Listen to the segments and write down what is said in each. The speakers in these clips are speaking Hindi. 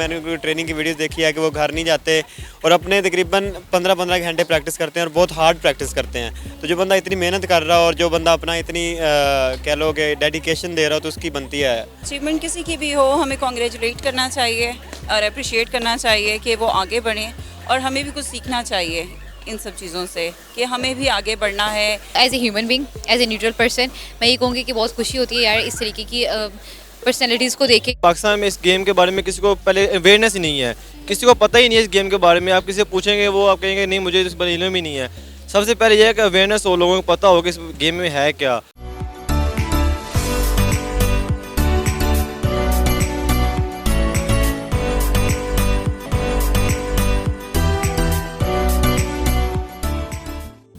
मैंने उनकी ट्रेनिंग की वीडियोस देखी है कि वो घर नहीं जाते और अपने तकरीबन 15-15 घंटे प्रैक्टिस करते हैं और बहुत हार्ड प्रैक्टिस करते हैं। तो जो बंदा इतनी मेहनत कर रहा हो और जो बंदा अपना इतनी कह लो कि डेडिकेशन दे रहा हो तो उसकी बनती है। अचीवमेंट किसी की भी हो, हमें कॉन्ग्रेचुलेट करना चाहिए और अप्रिशिएट करना चाहिए कि वो आगे बढ़ें, और हमें भी कुछ सीखना चाहिए इन सब चीज़ों से कि हमें भी आगे बढ़ना है। As a human being, as a neutral person, मैं ये कहूँगी कि बहुत खुशी होती है यार इस तरीके की पर्सनैलिटीज़ को देखे। पाकिस्तान में इस गेम के बारे में किसी को पहले अवेयरनेस ही नहीं है, किसी को पता ही नहीं है इस गेम के बारे में। आप किसी से पूछेंगे वो आप कहेंगे नहीं मुझे इस बारे में इल्म ही नहीं है। सबसे पहले यह है कि अवेयरनेस हो, लोगों को पता हो कि इस गेम में है क्या।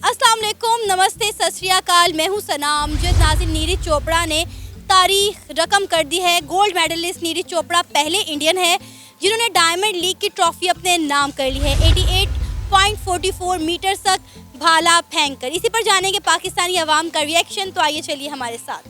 अस्सलाम वालेकुम, नमस्ते, सत श्री अकाल। मैं हूँ सनाम। नाज़िर नीरज चोपड़ा ने तारीख रकम कर दी है। गोल्ड मेडलिस्ट नीरज चोपड़ा पहले इंडियन है जिन्होंने डायमंड लीग की ट्रॉफी अपने नाम कर ली है 88.44 मीटर तक भाला फेंक कर। इसी पर जानेंगे पाकिस्तानी अवाम का रिएक्शन, तो आइए चलिए हमारे साथ।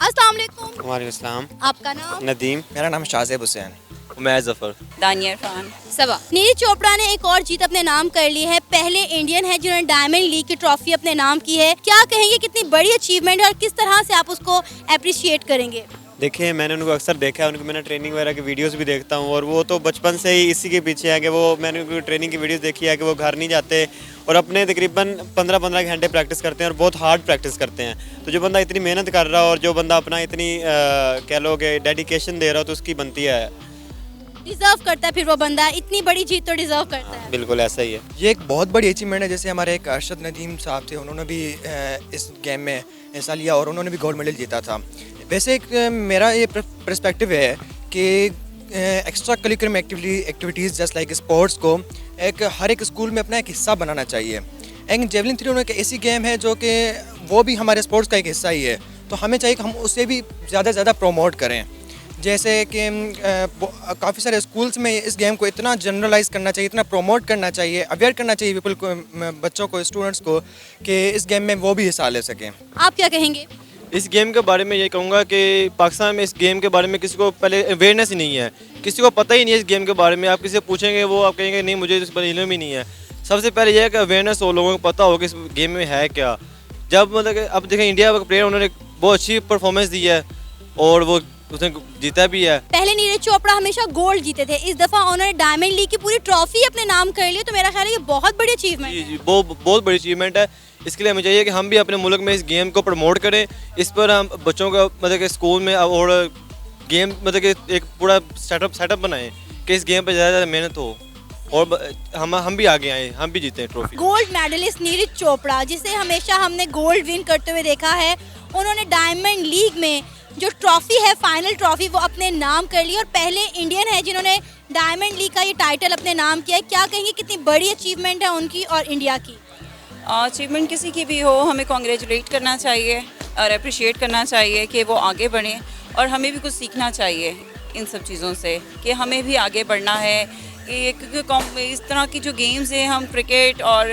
अस्सलाम वालेकुम। वालेकुम सलाम। आपका नाम? नदीम। मेरा नाम शाहज़ेब हुसैन। मैं जफर। दानिया इरफान। सबा। नीरज चोपड़ा ने एक और जीत अपने नाम कर ली है। पहले इंडियन है जिन्होंने डायमंड लीग की ट्रॉफी अपने नाम की है। क्या कहेंगे, कितनी बड़ी अचीवमेंट है और किस तरह से आप उसको अप्रिशिएट करेंगे? देखिए, मैंने उनको अक्सर देखा है, उनकी मैंने ट्रेनिंग वगैरह की वीडियोस भी देखता हूँ और वो तो बचपन से ही इसी के पीछे है कि वो, मैंने उनकी ट्रेनिंग की वीडियोस देखी है कि वो घर नहीं जाते और अपने तकरीबन 15-15 घंटे प्रैक्टिस करते हैं और बहुत हार्ड प्रैक्टिस करते हैं। तो जो बंदा इतनी मेहनत कर रहा हो और जो बंदा अपना इतनी कह लो कि डेडिकेशन दे रहा हो तो उसकी बनती है। डिजर्व करता है फिर वो बंदा, इतनी बड़ी जीत तो डिजर्व करता है। बिल्कुल ऐसा ही है। ये एक बहुत बड़ी अचीवमेंट है। जैसे हमारे एक अरशद नदीम साहब थे, उन्होंने भी इस गेम में हिस्सा लिया और उन्होंने भी गोल्ड मेडल जीता था। वैसे एक मेरा ये पर्सपेक्टिव है कि extra curriculum activities just like sports को एक हर एक स्कूल में अपना एक हिस्सा बनाना चाहिए। एक जेवलिन थ्रो एक ऐसी गेम है जो कि वो भी हमारे स्पोर्ट्स का एक हिस्सा ही है, तो हमें चाहिए कि हम उसे भी ज़्यादा से ज़्यादा प्रमोट करें। जैसे कि काफ़ी सारे स्कूल्स में इस गेम को इतना जनरलाइज करना चाहिए, इतना प्रमोट करना चाहिए, अवेयर करना चाहिए पीपल को, बच्चों को, स्टूडेंट्स को, कि इस गेम में वो भी हिस्सा ले सकें। आप क्या कहेंगे? इस गेम के बारे में ये कहूँगा कि पाकिस्तान में इस गेम के बारे में किसी को पहले अवेयरनेस ही नहीं है, किसी को पता ही नहीं है इस गेम के बारे में। आप किसी से पूछेंगे वो आप कहेंगे नहीं मुझे इस बारे में इल्म ही नहीं है। सबसे पहले यह है कि अवेयरनेस हो, लोगों को पता हो कि इस गेम में है क्या। जब मतलब कि अब देखें इंडिया का प्लेयर उन्होंने बहुत अच्छी परफॉर्मेंस दी है और वो उसने जीता भी है। पहले नीरज चोपड़ा हमेशा गोल्ड जीते थे, इस दफा उन्होंने डायमंड लीग की पूरी ट्रॉफी अपने नाम कर ली, तो मेरा ख्याल है ये बहुत बड़ी अचीवमेंट है। वो बहुत बड़ी अचीवमेंट है। इसके लिए हमें चाहिए कि हम भी अपने मुल्क में इस गेम को प्रमोट करें। इस पर हम बच्चों का मतलब कि स्कूल में और गेम मतलब कि एक पूरा सेटअप बनाएं कि इस गेम पर ज़्यादा ज़्यादा मेहनत हो और हम भी आगे आए, हम भी जीतें trophy. Gold medallist Neeraj Chopra, जिसे हमेशा हमने गोल्ड विन करते हुए देखा है, उन्होंने डायमंड लीग में जो ट्रॉफी है, फाइनल ट्रॉफी, वो अपने नाम कर ली और पहले इंडियन है जिन्होंने डायमंड लीग का ये टाइटल अपने नाम किया है। क्या कहेंगे, कितनी बड़ी अचीवमेंट है उनकी और इंडिया की? अचीवमेंट किसी की भी हो, हमें कॉन्ग्रेचुलेट करना चाहिए और अप्रिशिएट करना चाहिए कि वो आगे बढ़ें, और हमें भी कुछ सीखना चाहिए इन सब चीज़ों से कि हमें भी आगे बढ़ना है। क्योंकि इस तरह की जो गेम्स हैं, हम क्रिकेट और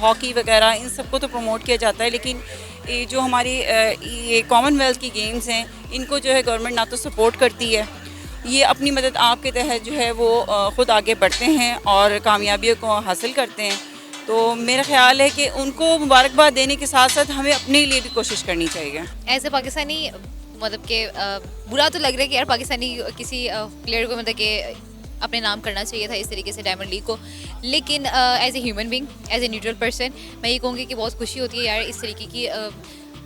हॉकी वगैरह इन सबको तो प्रमोट किया जाता है, लेकिन ये जो हमारी ये कॉमनवेल्थ की गेम्स हैं, इनको जो है गवर्नमेंट ना तो सपोर्ट करती है। ये अपनी मदद आप के तहत जो है वो ख़ुद आगे बढ़ते हैं और कामयाबियों को हासिल करते हैं। तो मेरा ख्याल है कि उनको मुबारकबाद देने के साथ साथ हमें अपने लिए भी कोशिश करनी चाहिए। एज ए पाकिस्तानी मतलब कि बुरा तो लग रहा है कि यार पाकिस्तानी किसी प्लेयर को मतलब कि अपने नाम करना चाहिए था इस तरीके से डायमंड लीग को, लेकिन as a human being, as a neutral person, मैं ये कहूँगी कि बहुत खुशी होती है यार इस तरीके की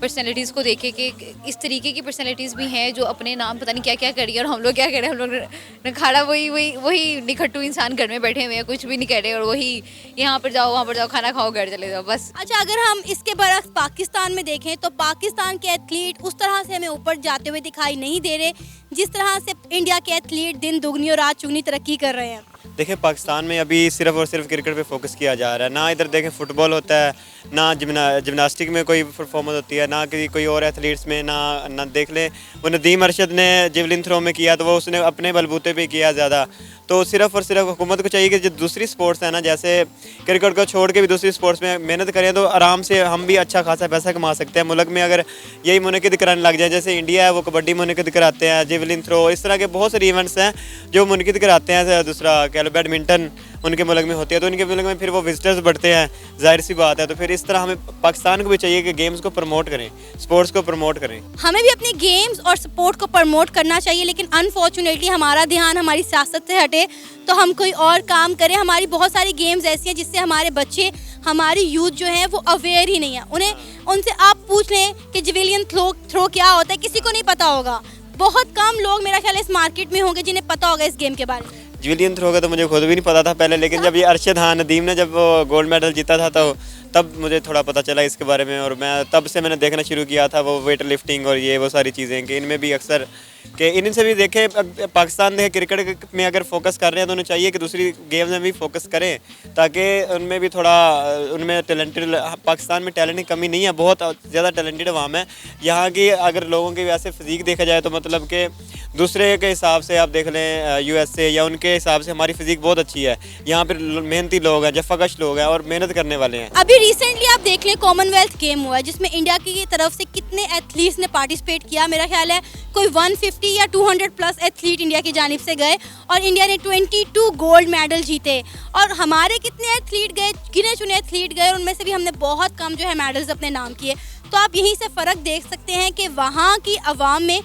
पर्सनैलिटीज़ को देखे कि इस तरीके की पर्सनैलिटीज़ भी हैं जो अपने नाम पता नहीं क्या क्या करी, और हम लोग क्या करें, हम लोग खाना वही निखट्टू इंसान घर में बैठे हुए हैं, कुछ भी नहीं कर रहे, और वही यहाँ पर जाओ वहाँ पर जाओ, खाना खाओ, घर चले जाओ, बस। अच्छा, अगर हम इसके बरक्स पाकिस्तान में देखें तो पाकिस्तान के एथलीट उस तरह से हमें ऊपर जाते हुए दिखाई नहीं दे रहे जिस तरह से इंडिया के एथलीट दिन दुगनी और रात चुगनी तरक्की कर रहे हैं। देखिए, पाकिस्तान में अभी सिर्फ और सिर्फ क्रिकेट पे फोकस किया जा रहा है। ना इधर देखें फुटबॉल होता है, ना जिम्नास्टिक में कोई परफॉर्मेंस होती है, ना किसी कोई और एथलीट्स में, ना देख लें वो नदीम अरशद ने जेवलिन थ्रो में किया तो वो उसने अपने बलबूते पे किया ज़्यादा। तो सिर्फ और सिर्फ हुकूमत को चाहिए कि जो दूसरी स्पोर्ट्स है ना, जैसे क्रिकेट को छोड़ के भी दूसरी स्पोर्ट्स में मेहनत करें तो आराम से हम भी अच्छा खासा पैसा कमा सकते हैं मुल्क में। अगर यही मुनक़िद कराने लग जाए, जैसे इंडिया है वो कबड्डी मुनक़िद कराते हैं, जेवलिन थ्रो, इस तरह के बहुत सारे इवेंट्स हैं जो मुनक़िद कराते हैं। दूसरा कह लो बैडमिंटन उनके मुल्क में होती है, तो उनके मुल्क में फिर वो विजिटर्स बढ़ते हैं, जाहिर सी बात है। तो फिर इस तरह हमें पाकिस्तान को भी चाहिए कि गेम्स को प्रमोट करें, स्पोर्ट्स को प्रमोट करें। हमें भी अपने गेम्स और स्पोर्ट को प्रमोट करना चाहिए, लेकिन अनफॉर्चुनेटली हमारा ध्यान हमारी सियासत से हटे तो हम कोई और काम करें। हमारी बहुत सारी गेम्स ऐसी हैं जिससे हमारे बच्चे, हमारी यूथ जो है वो अवेयर ही नहीं है। उनसे आप पूछ लें कि जेवलिन थ्रो क्या होता है, किसी को नहीं पता होगा। बहुत कम लोग मेरा ख्याल है इस मार्केट में होंगे जिन्हें पता होगा इस गेम के बारे में। जेवलिन थ्रो का तो मुझे खुद भी नहीं पता था पहले, लेकिन जब ये अरशद खान नदीम ने जब वो गोल्ड मेडल जीता था तो तब मुझे थोड़ा पता चला इसके बारे में, और मैं तब से मैंने देखना शुरू किया था वो वेट लिफ्टिंग और ये वो सारी चीज़ें कि इनमें भी अक्सर कि इनसे भी देखे पाकिस्तान देखे क्रिकेट में अगर फोकस कर रहे हैं तो उन्हें चाहिए कि दूसरी गेम्स में भी फोकस करें ताकि उनमें भी थोड़ा उनमें टैलेंटेड, पाकिस्तान में टैलेंट की कमी नहीं है, बहुत ज़्यादा टैलेंटेड अवाम है यहाँ की। अगर लोगों की वैसे फिजिक देखा जाए तो मतलब कि दूसरे के हिसाब से आप देख लें यूएसए या उनके हिसाब से हमारी फिजिक बहुत अच्छी है। यहाँ पर मेहनती लोग हैं, जफाकश लोग हैं और मेहनत करने वाले हैं। अभी रिसेंटली आप देख लें कॉमनवेल्थ गेम हुआ है जिसमें इंडिया की तरफ से कितने एथलीट्स ने पार्टिसिपेट किया। मेरा ख्याल है कोई 150 या 200 प्लस एथलीट इंडिया की जानिब से गए और इंडिया ने 22 गोल्ड मेडल जीते। और हमारे कितने एथलीट गए, गिने चुने एथलीट गए, उनमें से भी हमने बहुत कम जो है मेडल्स अपने नाम किए। तो आप यहीं से फ़र्क देख सकते हैं कि वहाँ की आवाम में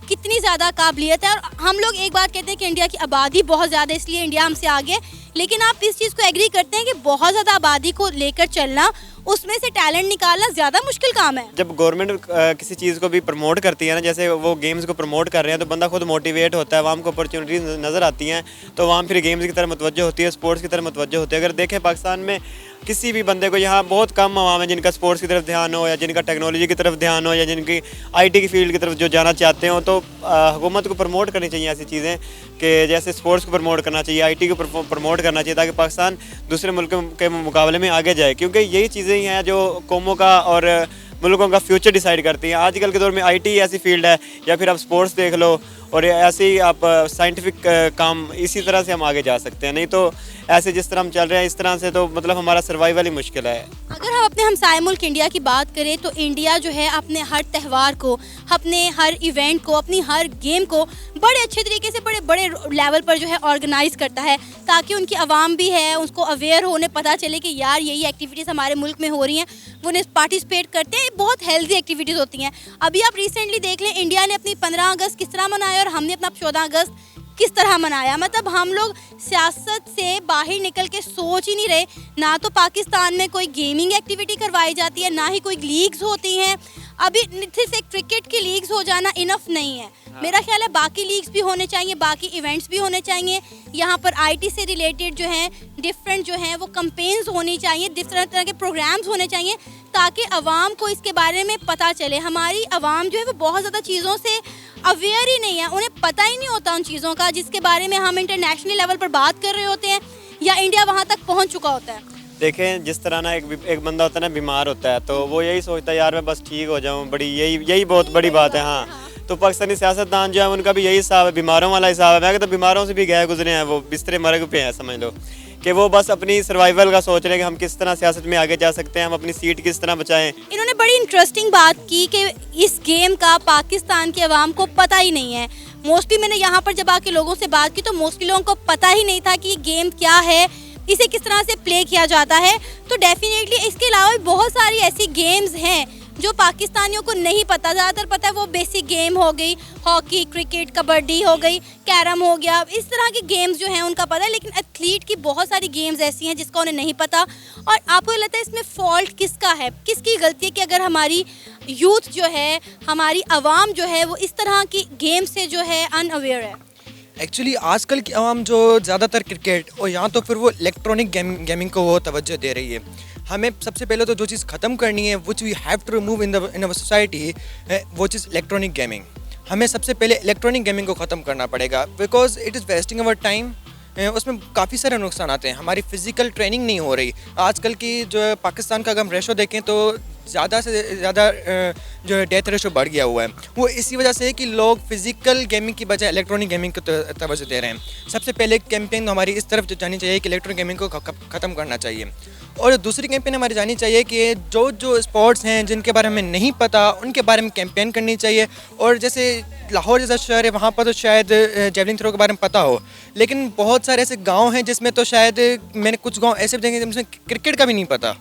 कितनी ज़्यादा काबिलियत है। और हम लोग एक बात कहते हैं कि इंडिया की आबादी बहुत ज़्यादा है इसलिए इंडिया हमसे आगे, लेकिन आप इस चीज़ को एग्री करते हैं कि बहुत ज़्यादा आबादी को लेकर चलना, उसमें से टैलेंट निकालना ज़्यादा मुश्किल काम है। जब गवर्नमेंट किसी चीज़ को भी प्रमोट करती है ना, जैसे वो गेम्स को प्रमोट कर रहे हैं तो बंदा खुद मोटिवेट होता है, वहाँ को अपॉर्चुनिटीज़ नज़र आती हैं तो वहाँ फिर गेम्स की तरफ मुतवज्जो होती है, स्पोर्ट्स की तरफ मुतवज्जो होती है। अगर देखें पाकिस्तान में किसी भी बंदे को, यहाँ बहुत कम आवाम है जिनका स्पोर्ट्स की तरफ ध्यान हो या जिनका टेक्नोलॉजी की तरफ ध्यान हो या जिनकी आईटी की फील्ड की तरफ जो जाना चाहते हो, तो हुकूमत को प्रमोट करनी चाहिए ऐसी चीज़ें कि जैसे स्पोर्ट्स को प्रमोट करना चाहिए, आईटी को प्रमोट करना चाहिए ताकि पाकिस्तान दूसरे मुल्कों के मुकाबले में आगे जाए, क्योंकि यही चीज़ें ही हैं जो कौमों का और मुल्कों का फ्यूचर डिसाइड करती हैं। आजकल के दौर में आईटी ऐसी फील्ड है या फिर आप स्पोर्ट्स देख लो और ऐसे ही आप साइंटिफिक काम, इसी तरह से हम आगे जा सकते हैं। नहीं तो ऐसे जिस तरह हम चल रहे हैं इस तरह से तो मतलब हमारा सर्वाइवल ही मुश्किल है। अगर हम अपने हमसाय मुल्क इंडिया की बात करें तो इंडिया जो है अपने हर त्यौहार को, अपने हर इवेंट को, अपनी हर गेम को बड़े अच्छे तरीके से बड़े बड़े लेवल पर जो है ऑर्गेनाइज़ करता है ताकि उनकी आवाम भी है उसको अवेयर होने, पता चले कि यार यही एक्टिविटीज़ हमारे मुल्क में हो रही हैं, वो उन्हें पार्टिसिपेट करते हैं। बहुत हेल्दी एक्टिविटीज़ होती हैं। अभी आप रिसेंटली देख लें इंडिया ने अपनी 15 अगस्त किस तरह मनाया और हमने अपना 14 अगस्त किस तरह मनाया। मतलब हम लोग सियासत से बाहर निकल के सोच ही नहीं रहे। ना तो पाकिस्तान में कोई गेमिंग एक्टिविटी करवाई जाती है, ना ही कोई लीग्स होती हैं। अभी सिर्फ एक क्रिकेट की लीग्स हो जाना इनफ नहीं है। मेरा ख्याल है बाकी लीग्स भी होने चाहिए, बाकी इवेंट्स भी होने चाहिए। यहाँ पर आईटी से रिलेटेड जो हैं डिफरेंट जो हैं वो कैंपेन्स होनी चाहिए, डिफरेंट तरह के प्रोग्राम्स होने चाहिए ताकि आवाम को इसके बारे में पता चले। हमारी आवाम जो है वो बहुत ज़्यादा चीज़ों से अवेयर ही नहीं है, उन्हें पता ही नहीं होता उन चीज़ों का जिसके बारे में हम इंटरनेशनल लेवल पर बात कर रहे होते हैं या इंडिया वहाँ तक पहुँच चुका होता है। देखें जिस तरह ना एक बंदा होता है ना, बीमार होता है तो वो यही सोचता है यार मैं बस ठीक हो जाऊँ, बड़ी यही बहुत बड़ी बात है। हाँ, तो पाकिस्तानी सियासतदान जो है उनका भी यही हिसाब है, बीमारों वाला हिसाब है। मैं कहता बीमारों से भी गए गुजरे हैं, वो बिस्तरे मर्ग पे हैं, समझ लो कि वो बस अपनी सर्वाइवल का सोच रहे हैं कि हम किस तरह सियासत में आगे जा सकते हैं, हम अपनी सीट किस तरह बचाएं। इन्होंने बड़ी इंटरेस्टिंग बात की कि इस गेम का पाकिस्तान के अवाम को पता ही नहीं है। मोस्टली मैंने यहाँ पर जब आके लोगों से बात की तो मोस्टली लोगों को पता ही नहीं था कि ये गेम क्या है, इसे किस तरह से प्ले किया जाता है। तो डेफिनेटली इसके अलावा भी बहुत सारी ऐसी गेम्स हैं जो पाकिस्तानियों को नहीं पता। ज़्यादातर पता है वो बेसिक गेम हो गई, हॉकी, क्रिकेट, कबड्डी हो गई, कैरम हो गया, इस तरह के गेम्स जो हैं उनका पता है। लेकिन एथलीट की बहुत सारी गेम्स ऐसी हैं जिसका उन्हें नहीं पता। और आपको लगता है इसमें फॉल्ट किसका है, किसकी गलती है कि अगर हमारी यूथ जो है, हमारी आवाम जो है वो इस तरह की गेम से जो है अनअवेयर है? एक्चुअली आजकल की आवाम जो ज़्यादातर क्रिकेट और यहाँ तो फिर वो इलेक्ट्रॉनिक गेमिंग को वो तवज्जो दे रही है। हमें सबसे पहले तो जो चीज़ ख़त्म करनी है which we have to remove in our society, वो चीज़ इलेक्ट्रॉनिक गेमिंग। हमें सबसे पहले इलेक्ट्रॉनिक गेमिंग को ख़त्म करना पड़ेगा because it is wasting our time. उसमें काफ़ी सारे नुकसान आते हैं। हमारी फ़िज़िकल ट्रेनिंग नहीं हो रही। आजकल की जो पाकिस्तान का अगर हम रेशो देखें तो ज़्यादा से ज़्यादा जो डेथ रेशो बढ़ गया हुआ है, वो इसी वजह से है कि लोग फिजिकल गेमिंग की बजाय इलेक्ट्रॉनिक गेमिंग को तवज्जो दे रहे हैं। सबसे पहले कैंपेन हमारी इस तरफ जानी चाहिए कि इलेक्ट्रॉनिक गेमिंग को ख़त्म करना चाहिए, और दूसरी कैंपेन हमारी जानी चाहिए कि जो स्पोर्ट्स हैं जिनके बारे में नहीं पता उनके बारे में कैंपेन करनी चाहिए। और जैसे लाहौर जैसा शहर है, वहाँ पर तो शायद जेवलिन थ्रो के बारे में पता हो, लेकिन बहुत सारे ऐसे गांव हैं जिसमें तो शायद मैंने कुछ गांव ऐसे देखे जिसमें क्रिकेट का भी नहीं पता।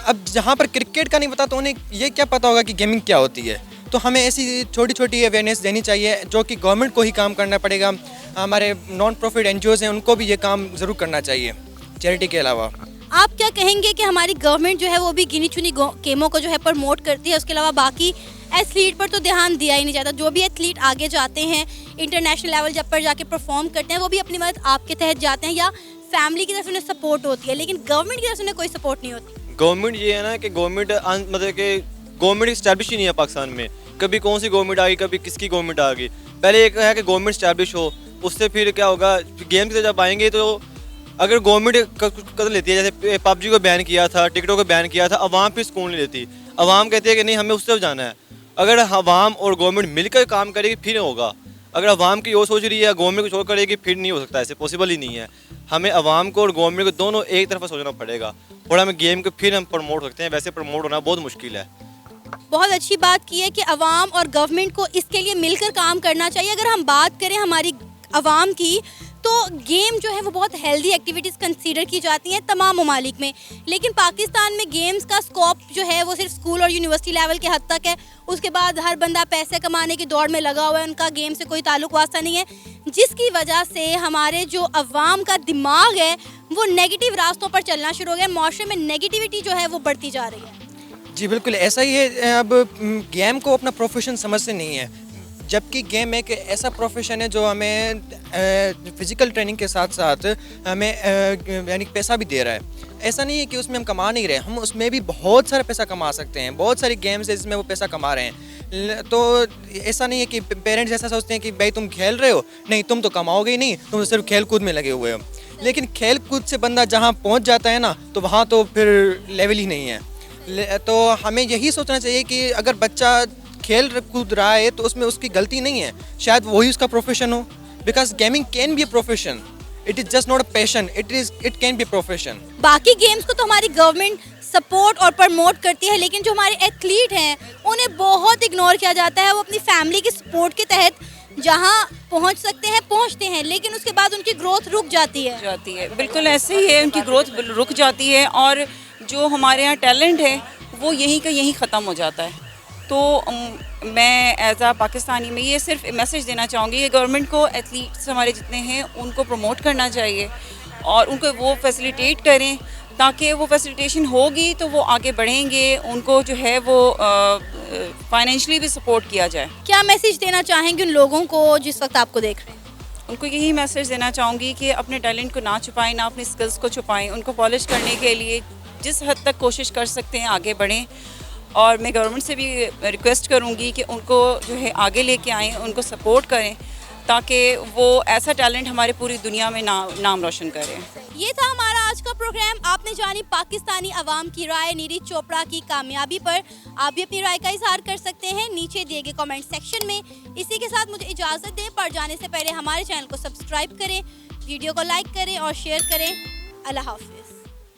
अब जहाँ पर क्रिकेट का नहीं पता तो उन्हें ये क्या पता होगा कि गेमिंग क्या होती है। तो हमें ऐसी छोटी छोटी अवेयरनेस देनी चाहिए, जो कि गवर्नमेंट को ही काम करना पड़ेगा। हमारे नॉन प्रॉफिट NGOs हैं, उनको भी ये काम ज़रूर करना चाहिए चैरिटी के अलावा। आप क्या कहेंगे कि हमारी गवर्नमेंट जो है वो भी गिनी चुनी गेमों को जो है प्रमोट करती है, उसके अलावा बाकी एथलीट पर तो ध्यान दिया ही नहीं जाता। जो भी एथलीट आगे जाते हैं इंटरनेशनल लेवल जब पर जाके परफॉर्म करते हैं, वो भी अपनी मदद आपके तहत जाते हैं या फैमिली की तरफ से उन्हें सपोर्ट होती है, लेकिन गवर्नमेंट की तरफ से उन्हें कोई सपोर्ट नहीं होती। गवर्नमेंट ये है ना कि गवर्नमेंट मतलब कि गवर्नमेंट इस्टेब्लिश ही नहीं है पाकिस्तान में। कभी कौन सी गवर्नमेंट आ गई, कभी किसकी गवर्नमेंट आ गई। पहले एक है कि गवर्नमेंट इस्टेब्लिश हो, उससे फिर क्या होगा, गेम से जब आएंगे तो अगर गवर्नमेंट कदम लेती है, जैसे PUBG को बैन किया था, टिकटॉक को बैन किया था, अवाम फिर सुकून नहीं लेती। अवाम कहती है कि नहीं हमें उस तरफ जाना है। अगर अवाम और गवर्नमेंट मिलकर काम करेगी फिर होगा। अगर अवाम की और सोच रही है, गवर्नमेंट को छोड़ करेगी, फिर नहीं हो सकता, ऐसे पॉसिबल ही नहीं है। हमें अवाम को और गवर्नमेंट को दोनों एक तरफ सोचना पड़ेगा और हमें गेम को फिर हम प्रमोट सकते हैं। वैसे प्रमोट होना बहुत मुश्किल है। बहुत अच्छी बात की है कि अवाम और गवर्नमेंट को इसके लिए मिलकर काम करना चाहिए। अगर हम बात करें हमारी अवाम की, तो गेम जो है वो बहुत हेल्दी एक्टिविटीज़ कंसीडर की जाती हैं तमाम ममालिक में, लेकिन पाकिस्तान में गेम्स का स्कोप जो है वो सिर्फ स्कूल और यूनिवर्सिटी लेवल के हद तक है। उसके बाद हर बंदा पैसे कमाने की दौड़ में लगा हुआ है, उनका गेम से कोई ताल्लुक वास्ता नहीं है, जिसकी वजह से हमारे जो अवाम का दिमाग है वो नेगेटिव रास्तों पर चलना शुरू हो गया। माशरे में नेगेटिविटी जो है वो बढ़ती जा रही है। जी बिल्कुल ऐसा ही है। अब गेम को अपना प्रोफेशन समझते नहीं है, जबकि गेम एक ऐसा प्रोफेशन है जो हमें फिज़िकल ट्रेनिंग के साथ साथ हमें यानी पैसा भी दे रहा है। ऐसा नहीं है कि उसमें हम कमा नहीं रहे, हम उसमें भी बहुत सारा पैसा कमा सकते हैं। बहुत सारी गेम्स है जिसमें वो पैसा कमा रहे हैं। तो ऐसा नहीं है कि पेरेंट्स ऐसा सोचते हैं कि भाई तुम खेल रहे हो, नहीं तुम तो कमाओगे ही नहीं, तुम तो सिर्फ खेल कूद में लगे हुए हो। लेकिन खेल कूद से बंदा जहाँ पहुँच जाता है ना, तो वहाँ तो फिर लेवल ही नहीं है। तो हमें यही सोचना चाहिए कि अगर बच्चा खेल कूद रहा है तो उसमें उसकी गलती नहीं है, शायद वही उसका प्रोफेशन हो। Because gaming can be a profession, it is just not a passion, it can be a profession. बाकी गेम्स को तो हमारी गवर्नमेंट सपोर्ट और प्रमोट करती है, लेकिन जो हमारे एथलीट हैं उन्हें बहुत इग्नोर किया जाता है। वो अपनी फैमिली की सपोर्ट के तहत जहां पहुंच सकते हैं पहुंचते हैं, लेकिन उसके बाद उनकी ग्रोथ रुक जाती है। बिल्कुल ऐसे ही है, उनकी ग्रोथ रुक जाती है और जो हमारे यहाँ टैलेंट है वो यहीं का यहीं ख़त्म हो जाता है। तो मैं एज आ पाकिस्तानी में ये सिर्फ मैसेज देना चाहूँगी कि गवर्नमेंट को एथलीट्स हमारे जितने हैं उनको प्रमोट करना चाहिए और उनको वो फैसिलिटेट करें, ताकि वो फैसिलिटेशन होगी तो वो आगे बढ़ेंगे, उनको जो है वो फाइनेंशियली भी सपोर्ट किया जाए। क्या मैसेज देना चाहेंगे उन लोगों को जिस वक्त आपको देख रहे हैं? उनको यही मैसेज देना चाहूँगी कि अपने टैलेंट को ना छुपाएं, ना अपनी स्किल्स को छुपाएं, उनको पॉलिश करने के लिए जिस हद तक कोशिश कर सकते हैं आगे बढ़ें। और मैं गवर्नमेंट से भी रिक्वेस्ट करूँगी कि उनको जो है आगे लेके आएँ, उनको सपोर्ट करें, ताकि वो ऐसा टैलेंट हमारे पूरी दुनिया में नाम रोशन करें। ये था हमारा आज का प्रोग्राम। आपने जानी पाकिस्तानी अवाम की राय नीरज चोपड़ा की कामयाबी पर। आप भी अपनी राय का इजहार कर सकते हैं नीचे दिए गए कमेंट सेक्शन में। इसी के साथ मुझे इजाज़त दें, पर जाने से पहले हमारे चैनल को सब्सक्राइब करें, वीडियो को लाइक करें और शेयर करें। अल्लाह हाफिज़।